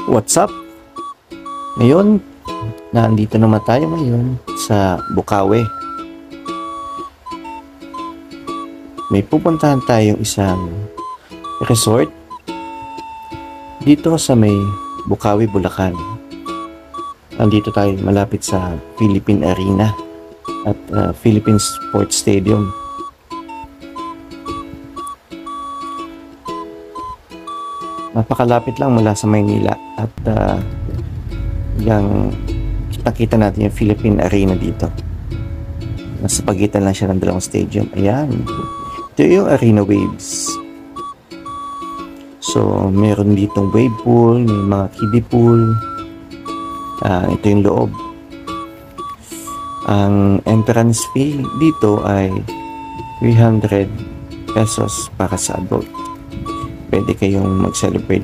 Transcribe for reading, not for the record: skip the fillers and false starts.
What's up? Ngayon, nandito naman tayo ngayon sa Bukawi. May pupuntahan tayong isang resort dito sa may Bukawi, Bulacan. Nandito tayo malapit sa Philippine Arena at Philippine Sports Stadium. Napakalapit lang mula sa Maynila at yung nakita natin yung Philippine Arena dito. Nasa pagitan lang siya ng dalawang stadium. Ayan. Ito yung Arena Waves. So, meron ditong wave pool, may mga kiddie pool. Ito yung loob. Ang entrance fee dito ay 300 pesos para sa adult. Pwede kayong mag-celebrate